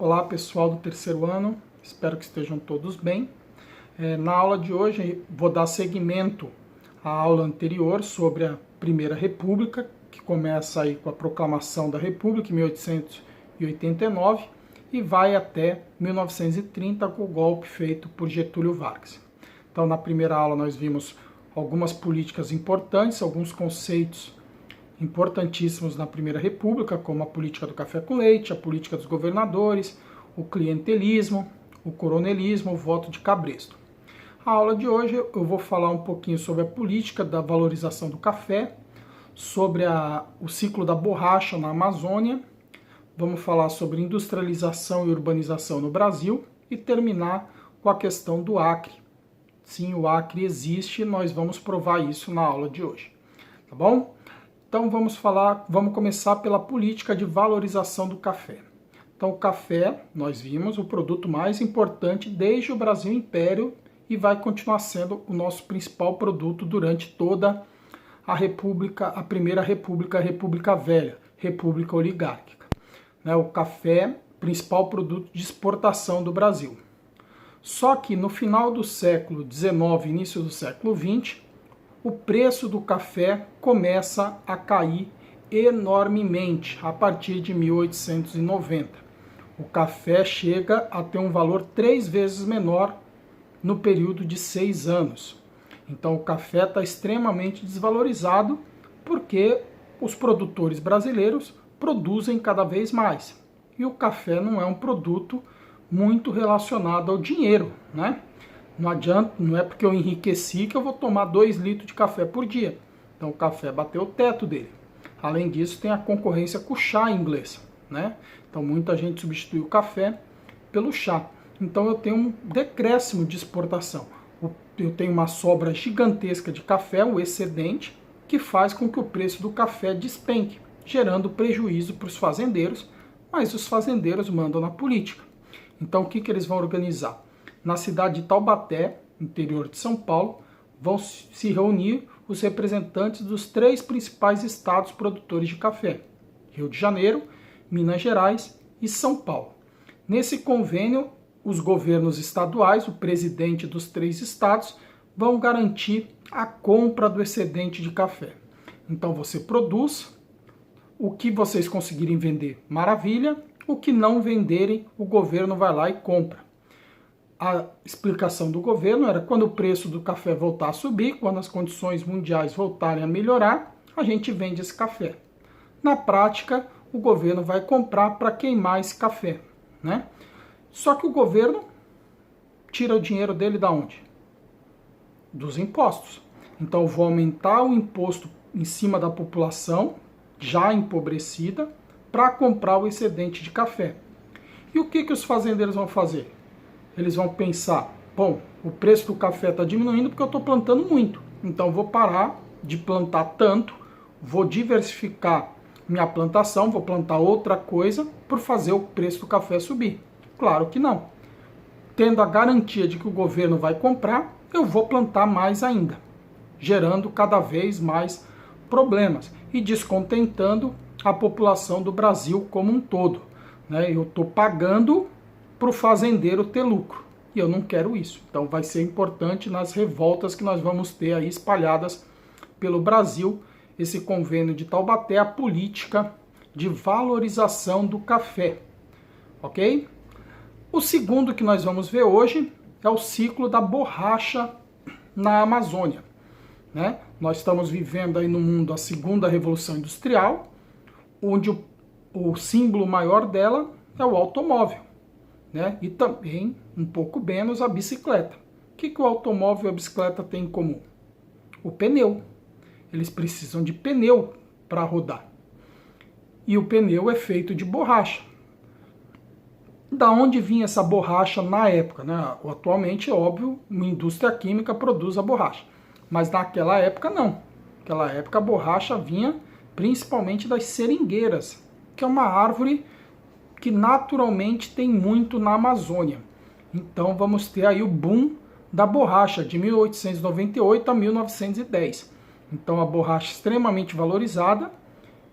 Olá pessoal do terceiro ano, espero que estejam todos bem. Na aula de hoje vou dar seguimento à aula anterior sobre a Primeira República, que começa aí com a proclamação da República em 1889 e vai até 1930 com o golpe feito por Getúlio Vargas. Então na primeira aula nós vimos algumas políticas importantes, alguns conceitos importantíssimos na Primeira República, como a política do café com leite, a política dos governadores, o clientelismo, o coronelismo, o voto de cabresto. A aula de hoje eu vou falar um pouquinho sobre a política da valorização do café, sobre o ciclo da borracha na Amazônia, vamos falar sobre industrialização e urbanização no Brasil e terminar com a questão do Acre. Sim, o Acre existe, nós vamos provar isso na aula de hoje, tá bom? Então vamos começar pela política de valorização do café. Então o café, nós vimos, o produto mais importante desde o Brasil Império e vai continuar sendo o nosso principal produto durante toda a República, a Primeira República, a República Velha, República Oligárquica. O café, principal produto de exportação do Brasil. Só que no final do século XIX, início do século XX, o preço do café começa a cair enormemente a partir de 1890. O café chega a ter um valor 3 vezes menor no período de 6 anos. Então o café está extremamente desvalorizado porque os produtores brasileiros produzem cada vez mais. E o café não é um produto muito relacionado ao dinheiro, né? Não adianta, não é porque eu enriqueci que eu vou tomar 2 litros de café por dia. Então o café bateu o teto dele. Além disso, tem a concorrência com o chá inglês, né? Então muita gente substitui o café pelo chá. Então eu tenho um decréscimo de exportação. Eu tenho uma sobra gigantesca de café, o excedente, que faz com que o preço do café despenque, gerando prejuízo para os fazendeiros, mas os fazendeiros mandam na política. Então o que eles vão organizar? Na cidade de Taubaté, interior de São Paulo, vão se reunir os representantes dos 3 principais estados produtores de café: Rio de Janeiro, Minas Gerais e São Paulo. Nesse convênio, os governos estaduais, o presidente dos 3 estados, vão garantir a compra do excedente de café. Então você produz, o que vocês conseguirem vender, maravilha, o que não venderem, o governo vai lá e compra. A explicação do governo era quando o preço do café voltar a subir, quando as condições mundiais voltarem a melhorar, a gente vende esse café. Na prática, o governo vai comprar para queimar esse café, né? Só que o governo tira o dinheiro dele da onde? Dos impostos. Então eu vou aumentar o imposto em cima da população, já empobrecida, para comprar o excedente de café. E o que os fazendeiros vão fazer? Eles vão pensar, bom, o preço do café está diminuindo porque eu estou plantando muito. Então vou parar de plantar tanto, vou diversificar minha plantação, vou plantar outra coisa por fazer o preço do café subir. Claro que não. Tendo a garantia de que o governo vai comprar, eu vou plantar mais ainda, gerando cada vez mais problemas e descontentando a população do Brasil como um todo, né? Eu estou pagando para o fazendeiro ter lucro. E eu não quero isso. Então vai ser importante nas revoltas que nós vamos ter aí espalhadas pelo Brasil, esse convênio de Taubaté, a política de valorização do café. Ok? O segundo que nós vamos ver hoje é o ciclo da borracha na Amazônia, né? Nós estamos vivendo aí no mundo a segunda revolução industrial, onde o símbolo maior dela é o automóvel, né? E também, um pouco menos, a bicicleta. O que o automóvel e a bicicleta têm em comum? O pneu. Eles precisam de pneu para rodar. E o pneu é feito de borracha. Da onde vinha essa borracha na época, né? Atualmente, é óbvio, uma indústria química produz a borracha. Mas naquela época, não. Naquela época, a borracha vinha principalmente das seringueiras, que é uma árvore que naturalmente tem muito na Amazônia. Então vamos ter aí o boom da borracha de 1898 a 1910. Então a borracha extremamente valorizada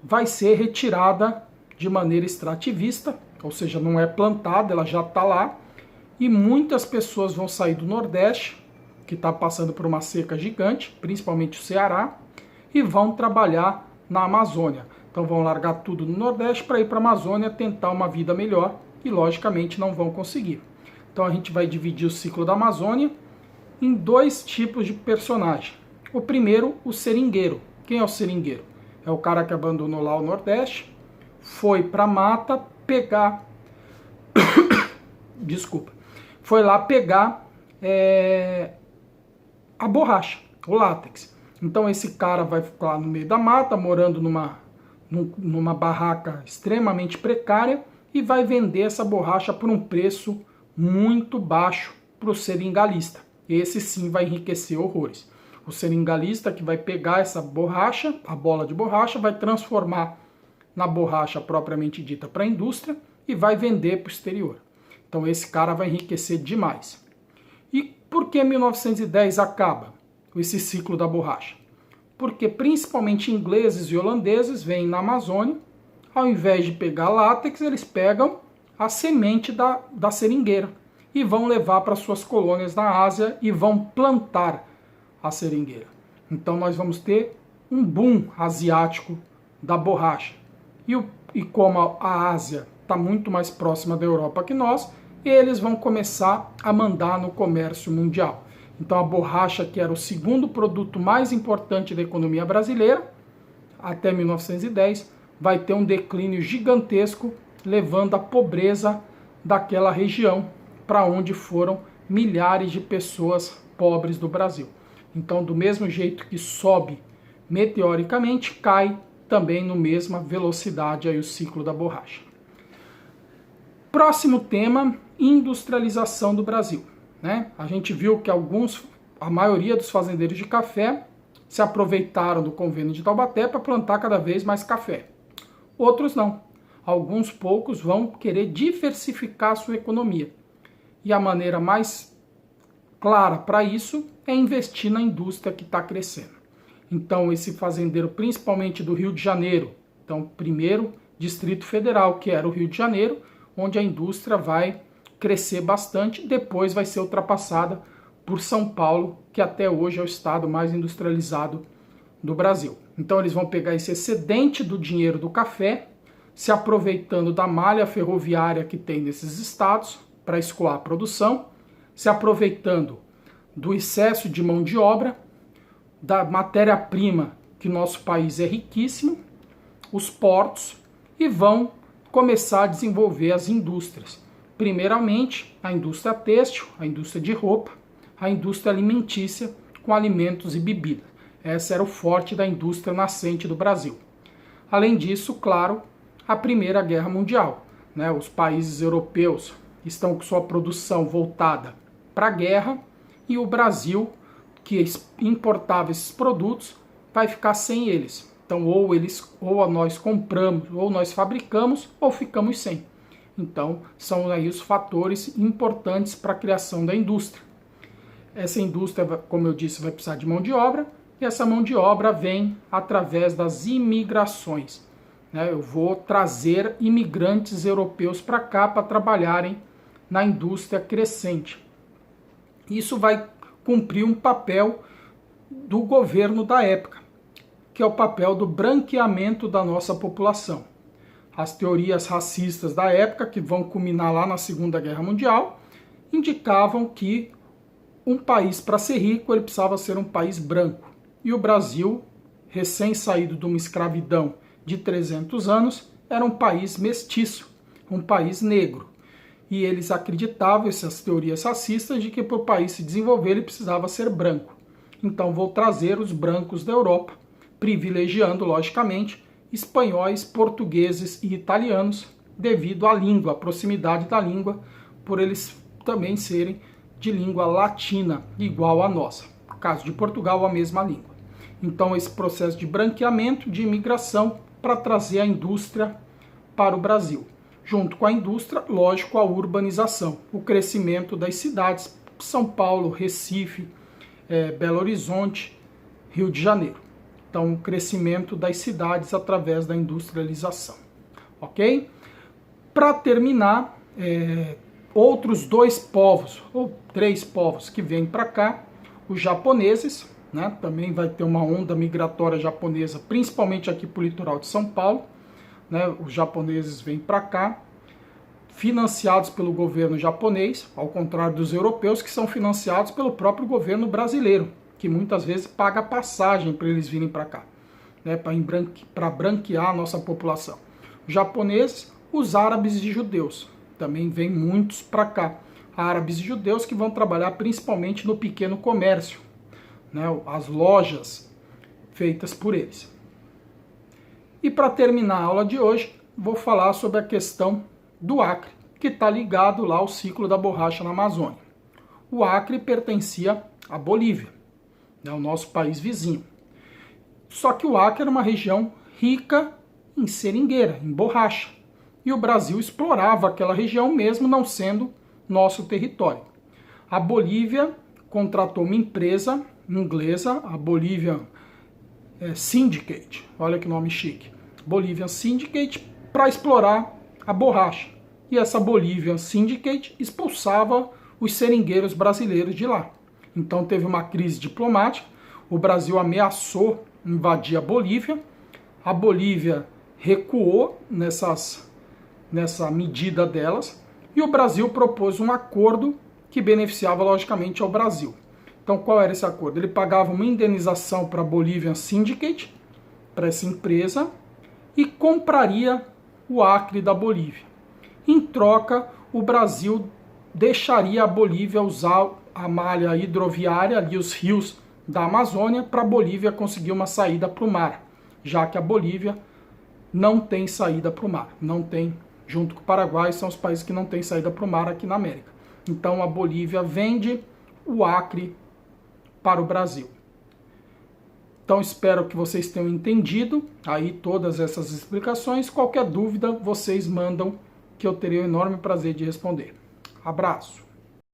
vai ser retirada de maneira extrativista ou seja, não é plantada, ela já está lá, e muitas pessoas vão sair do Nordeste, que está passando por uma seca gigante, principalmente o Ceará, e vão trabalhar na Amazônia. Então vão largar tudo no Nordeste para ir para a Amazônia tentar uma vida melhor e logicamente não vão conseguir. Então a gente vai dividir o ciclo da Amazônia em dois tipos de personagem. O primeiro, o seringueiro. Quem é o seringueiro? É o cara que abandonou lá o Nordeste, foi para a mata pegar... Desculpa. Foi lá pegar a borracha, o látex. Então esse cara vai ficar no meio da mata, morando numa barraca extremamente precária e vai vender essa borracha por um preço muito baixo para o seringalista. Esse sim vai enriquecer horrores. O seringalista que vai pegar essa borracha, a bola de borracha, vai transformar na borracha propriamente dita para a indústria e vai vender para o exterior. Então esse cara vai enriquecer demais. E por que 1910 acaba esse ciclo da borracha? Porque principalmente ingleses e holandeses vêm na Amazônia, ao invés de pegar látex, eles pegam a semente da seringueira e vão levar para suas colônias na Ásia e vão plantar a seringueira. Então nós vamos ter um boom asiático da borracha. E como a Ásia está muito mais próxima da Europa que nós, eles vão começar a mandar no comércio mundial. Então a borracha, que era o segundo produto mais importante da economia brasileira, até 1910, vai ter um declínio gigantesco, levando à pobreza daquela região, para onde foram milhares de pessoas pobres do Brasil. Então, do mesmo jeito que sobe meteoricamente, cai também na mesma velocidade aí o ciclo da borracha. Próximo tema, industrialização do Brasil. A gente viu que a maioria dos fazendeiros de café se aproveitaram do convênio de Taubaté para plantar cada vez mais café. Outros não. Alguns poucos vão querer diversificar a sua economia. E a maneira mais clara para isso é investir na indústria que está crescendo. Então esse fazendeiro, principalmente do Rio de Janeiro, então primeiro Distrito Federal, que era o Rio de Janeiro, onde a indústria vai crescer bastante, depois vai ser ultrapassada por São Paulo, que até hoje é o estado mais industrializado do Brasil. Então eles vão pegar esse excedente do dinheiro do café, se aproveitando da malha ferroviária que tem nesses estados para escoar a produção, se aproveitando do excesso de mão de obra, da matéria-prima, que nosso país é riquíssimo, os portos, e vão começar a desenvolver as indústrias. Primeiramente, a indústria têxtil, a indústria de roupa, a indústria alimentícia com alimentos e bebidas. Esse era o forte da indústria nascente do Brasil. Além disso, claro, a Primeira Guerra Mundial. Os países europeus estão com sua produção voltada para a guerra e o Brasil, que importava esses produtos, vai ficar sem eles. Então, ou nós compramos, ou nós fabricamos, ou ficamos sem. Então, são aí os fatores importantes para a criação da indústria. Essa indústria, como eu disse, vai precisar de mão de obra, e essa mão de obra vem através das imigrações. Eu vou trazer imigrantes europeus para cá para trabalharem na indústria crescente. Isso vai cumprir um papel do governo da época, que é o papel do branqueamento da nossa população. As teorias racistas da época, que vão culminar lá na Segunda Guerra Mundial, indicavam que um país, para ser rico, ele precisava ser um país branco. E o Brasil, recém-saído de uma escravidão de 300 anos, era um país mestiço, um país negro. E eles acreditavam, essas teorias racistas, de que para o país se desenvolver ele precisava ser branco. Então vou trazer os brancos da Europa, privilegiando, logicamente, espanhóis, portugueses e italianos, devido à língua, à proximidade da língua, por eles também serem de língua latina, igual à nossa. No caso de Portugal, a mesma língua. Então esse processo de branqueamento, de imigração, para trazer a indústria para o Brasil. Junto com a indústria, lógico, a urbanização, o crescimento das cidades, São Paulo, Recife, Belo Horizonte, Rio de Janeiro. Então, o crescimento das cidades através da industrialização. Ok? Para terminar, outros 2 povos, ou 3 povos que vêm para cá, os japoneses, né? Também vai ter uma onda migratória japonesa, principalmente aqui para o litoral de São Paulo, né? Os japoneses vêm para cá, financiados pelo governo japonês, ao contrário dos europeus, que são financiados pelo próprio governo brasileiro, que muitas vezes paga passagem para eles virem para cá, né? Para branquear a nossa população. Os japoneses, os árabes e judeus, também vêm muitos para cá. Árabes e judeus que vão trabalhar principalmente no pequeno comércio, né? As lojas feitas por eles. E para terminar a aula de hoje, vou falar sobre a questão do Acre, que está ligado lá ao ciclo da borracha na Amazônia. O Acre pertencia à Bolívia, né, o nosso país vizinho. Só que o Acre era uma região rica em seringueira, em borracha. E o Brasil explorava aquela região mesmo não sendo nosso território. A Bolívia contratou uma empresa inglesa, a Bolivian Syndicate, olha que nome chique, Bolivian Syndicate, para explorar a borracha. E essa Bolivian Syndicate expulsava os seringueiros brasileiros de lá. Então teve uma crise diplomática, o Brasil ameaçou invadir a Bolívia recuou nessa medida delas, e o Brasil propôs um acordo que beneficiava logicamente ao Brasil. Então qual era esse acordo? Ele pagava uma indenização para a Bolivian Syndicate, para essa empresa, e compraria o Acre da Bolívia. Em troca, o Brasil deixaria a Bolívia usar a malha hidroviária, ali os rios da Amazônia, para a Bolívia conseguir uma saída para o mar, já que a Bolívia não tem saída para o mar. Não tem, junto com o Paraguai, são os países que não têm saída para o mar aqui na América. Então a Bolívia vende o Acre para o Brasil. Então espero que vocês tenham entendido aí todas essas explicações. Qualquer dúvida, vocês mandam, que eu terei o enorme prazer de responder. Abraço!